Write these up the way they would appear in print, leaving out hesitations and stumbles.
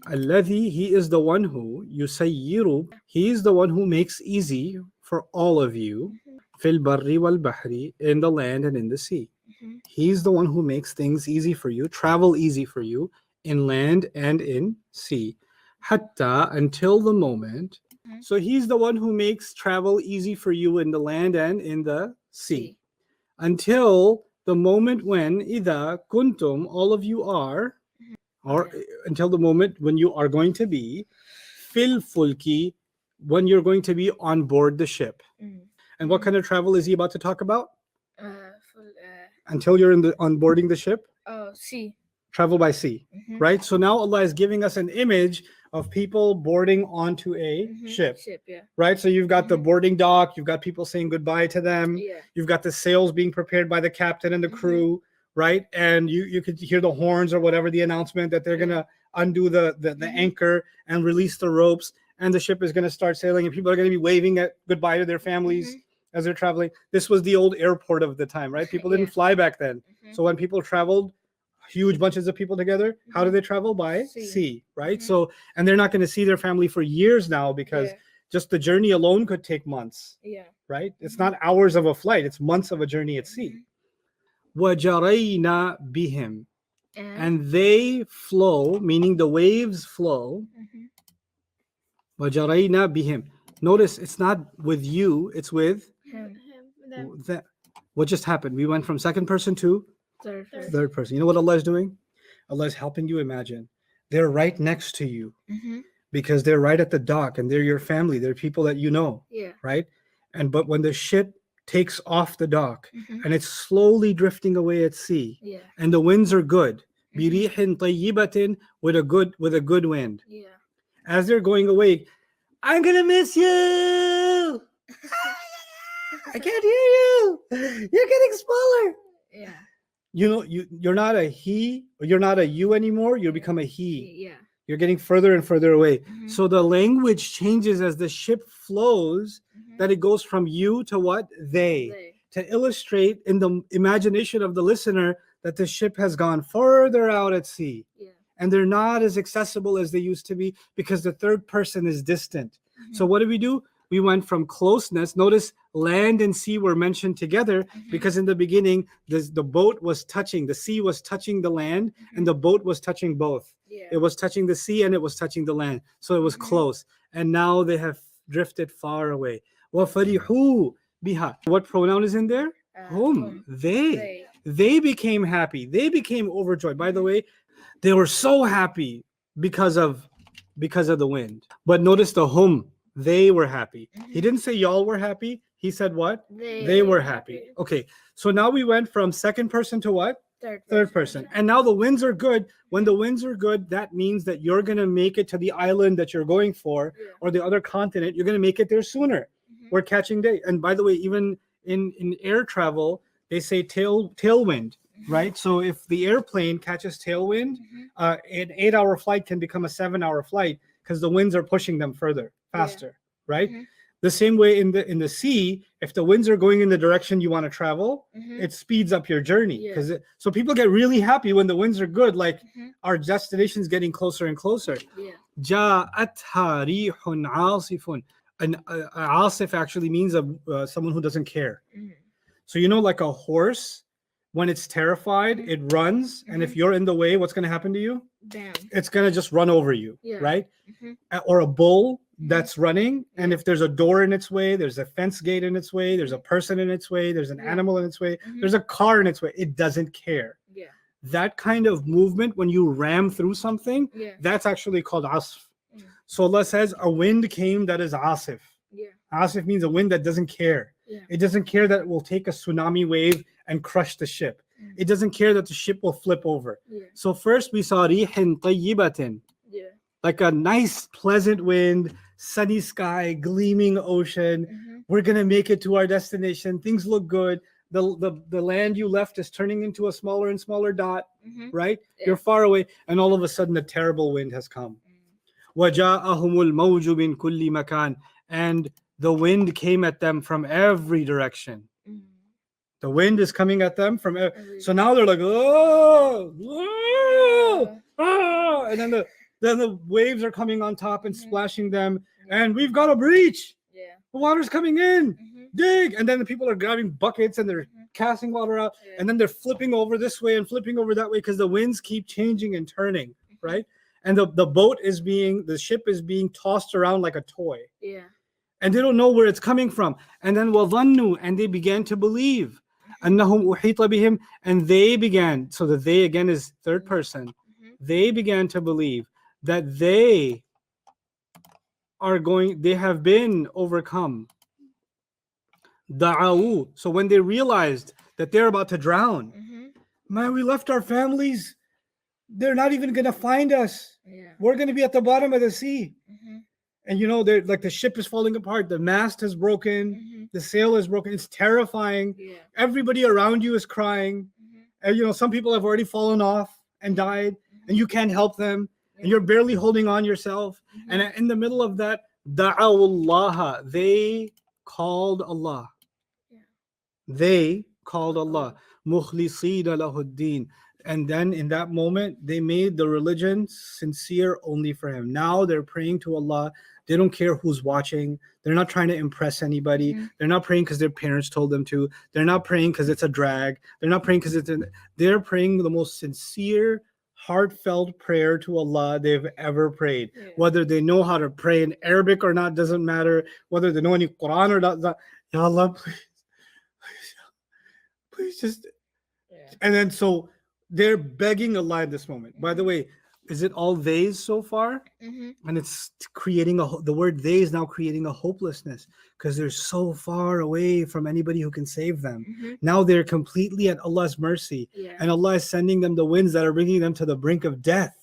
الذي, he is the one who يسير, he is the one who makes easy for all of you في البر والبحر, in the land and in the sea. He's the one who makes things easy for you, travel easy for you in land and in sea. Hatta, until the moment. So he's the one who makes travel easy for you in the land and in the sea. Until the moment when إذا كنتم, all of you are, or until the moment when you are going to be fil fulki, when you're going to be on board the ship. And what kind of travel is he about to talk about? Until you're on boarding the ship? Sea. Travel by sea, right? So now Allah is giving us an image of people boarding onto a ship, right? So you've got the boarding dock, you've got people saying goodbye to them, you've got the sails being prepared by the captain and the crew, right? And you could hear the horns or whatever, the announcement that they're gonna undo the anchor and release the ropes, and the ship is gonna start sailing, and people are gonna be waving goodbye to their families as they're traveling. This was the old airport of the time, right? People didn't fly back then. So when people traveled, huge bunches of people together, how do they travel? By sea, right? So, and they're not going to see their family for years now, because just the journey alone could take months, right? It's not hours of a flight, it's months of a journey at sea. وَجَرَيْنَا بِهِمْ, and they flow, meaning the waves flow. وَجَرَيْنَا بِهِمْ. Notice it's not with you, it's with that. What just happened? We went from second person to third person. You know what Allah is doing? Allah is helping you imagine. They're right next to you, because they're right at the dock, and they're your family. They're people that you know, right? But when the ship takes off the dock and it's slowly drifting away at sea, and the winds are good, بِرِيحٍ طَيِّبَةٍ, with a good wind. As they're going away, I'm gonna miss you. I can't hear you. You're getting smaller. You know, you're not a he, or you're not a you anymore. You become a he. You're getting further and further away. So the language changes as the ship flows, that it goes from you to what? They. To illustrate in the imagination of the listener that the ship has gone further out at sea. And they're not as accessible as they used to be, because the third person is distant. So what do? We went from closeness. Notice land and sea were mentioned together, because in the beginning, the boat was touching, the sea was touching the land, and the boat was touching both. It was touching the sea and it was touching the land. So it was close. And now they have drifted far away. وَفَرِحُوا بِهَا. What pronoun is in there? Hum. They became happy. They became overjoyed. By the way, they were so happy because of the wind. But notice the hum. They were happy. He didn't say y'all were happy. He said what? They were happy. Okay, so now we went from second person to what? Third person. And now the winds are good. When the winds are good, that means that you're going to make it to the island that you're going for, or the other continent. You're going to make it there sooner. We're catching day. And by the way, even in air travel, they say tailwind, right? So if the airplane catches tailwind, an 8-hour flight can become a 7-hour flight, because the winds are pushing them faster, right? The same way in the sea, if the winds are going in the direction you want to travel, it speeds up your journey. So people get really happy when the winds are good, like our destination's getting closer and closer. جَاءَتْهَا رِيحٌ عَاصِفٌ. An asif actually means someone who doesn't care. So you know, like a horse, when it's terrified, it runs, and if you're in the way, what's going to happen to you? It's going to just run over you, right? Or a bull that's running, and if there's a door in its way, there's a fence gate in its way, there's a person in its way, there's an animal in its way, there's a car in its way, it doesn't care. That kind of movement, when you ram through something, that's actually called asf. So Allah says a wind came that is asif. Asif means a wind that doesn't care. It doesn't care that it will take a tsunami wave and crush the ship. It doesn't care that the ship will flip over. So first we saw rihin tayyibatin, like a nice pleasant wind, sunny sky, gleaming ocean. We're gonna make it to our destination. Things look good. The land you left is turning into a smaller and smaller dot, right? You're far away, and all of a sudden a terrible wind has come. وَجَاءَهُمُ الْمَوْجُ مِنْ كُلِّ مَكَانٍ, and the wind came at them from every direction. The wind is coming at them from so now they're like, oh, and then Then the waves are coming on top and splashing them, and we've got a breach. The water's coming in. Dig. And then the people are grabbing buckets and they're casting water out, and then they're flipping over this way and flipping over that way because the winds keep changing and turning, right? And the ship is being tossed around like a toy. And they don't know where it's coming from. And then وَظَنُّوا, and they began to believe. أَنَّهُمْ أُحِيطَ بِهِمْ, and they began, so that they again is third person. They began to believe that they have been overcome. Da'awu. So when they realized that they're about to drown, man, we left our families. They're not even going to find us. We're going to be at the bottom of the sea. And they're like, the ship is falling apart. The mast is broken. The sail is broken. It's terrifying. Everybody around you is crying. And some people have already fallen off and died, and you can't help them. And you're barely holding on yourself. And in the middle of that, da'awullaha, they called Allah. They called Allah. Mukhlisina lahuddin. And then in that moment, they made the religion sincere only for Him. Now they're praying to Allah. They don't care who's watching. They're not trying to impress anybody. They're not praying because their parents told them to. They're not praying because it's a drag. They're not praying because they're praying the most sincere, heartfelt prayer to Allah they've ever prayed. Whether they know how to pray in Arabic or not doesn't matter. Whether they know any Quran or not. Ya Allah, please just. And then so they're begging Allah at this moment. By the way, is it all theys so far? And it's creating the word they is now creating a hopelessness because they're so far away from anybody who can save them. Now they're completely at Allah's mercy, and Allah is sending them the winds that are bringing them to the brink of death.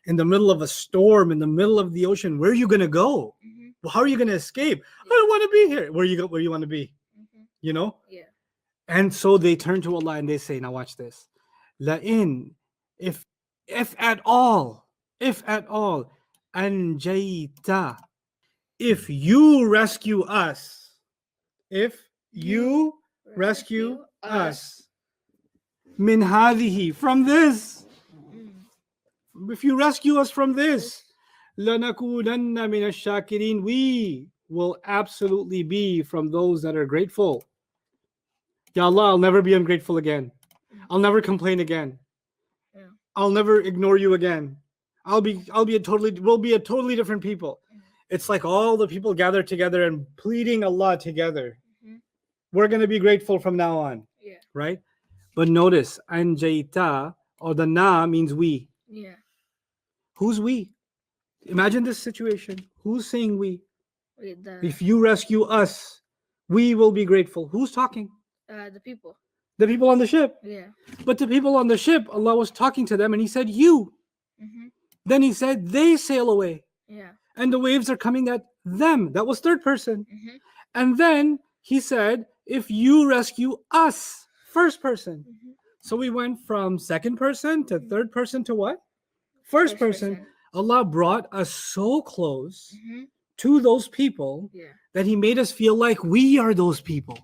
In the middle of a storm, in the middle of the ocean. Where are you gonna go? Well, how are you gonna escape? I don't want to be here. Where you want to be? And so they turn to Allah and they say, now watch this. لَإِن, if at all, أَنْجَيْتَ, if you rescue us, min hadihi, from this, if you rescue us from this, لَنَكُونَنَّ مِنَ الشَّاكِرِينَ, we will absolutely be from those that are grateful. Ya Allah, I'll never be ungrateful again. I'll never complain again. I'll never ignore you again. We'll be a totally different people. It's like all the people gathered together and pleading Allah together. We're going to be grateful from now on. Right? But notice, anjayta, or the na means we. Who's we? Imagine this situation. Who's saying we? If you rescue us, we will be grateful. Who's talking? The people. The people on the ship. But the people on the ship, Allah was talking to them and He said, you. Then He said, they sail away. And the waves are coming at them. That was third person. And then He said, if you rescue us, first person. So we went from second person to third person to what? First person. Allah brought us so close to those people that He made us feel like we are those people.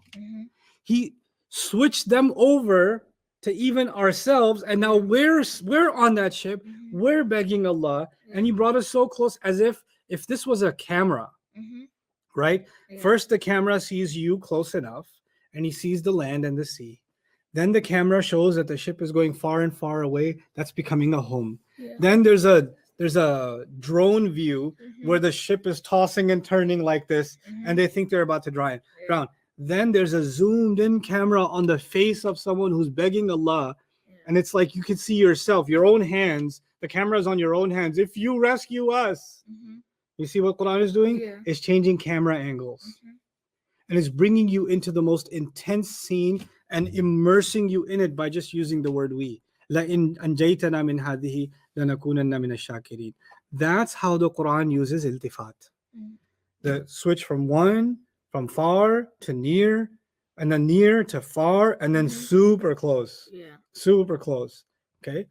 He switched them over to even ourselves, and now we're on that ship. We're begging Allah, and He brought us so close as if this was a camera, right? First, the camera sees you close enough, and He sees the land and the sea. Then the camera shows that the ship is going far and far away. That's becoming a home. Then there's a drone view where the ship is tossing and turning like this, and they think they're about to drown. Then there's a zoomed in camera on the face of someone who's begging Allah. And it's like you can see yourself, your own hands. The camera is on your own hands. If you rescue us. You see what Quran is doing? It's changing camera angles. And it's bringing you into the most intense scene and immersing you in it by just using the word we. لَإِنْ أَنْجَيْتَنَا مِنْ هَذِهِ لَنَكُونَنَّ مِنَ الشَّاكِرِينَ. That's how the Quran uses iltifat. The switch from far to near, and then near to far, and then super close. Super close. Okay.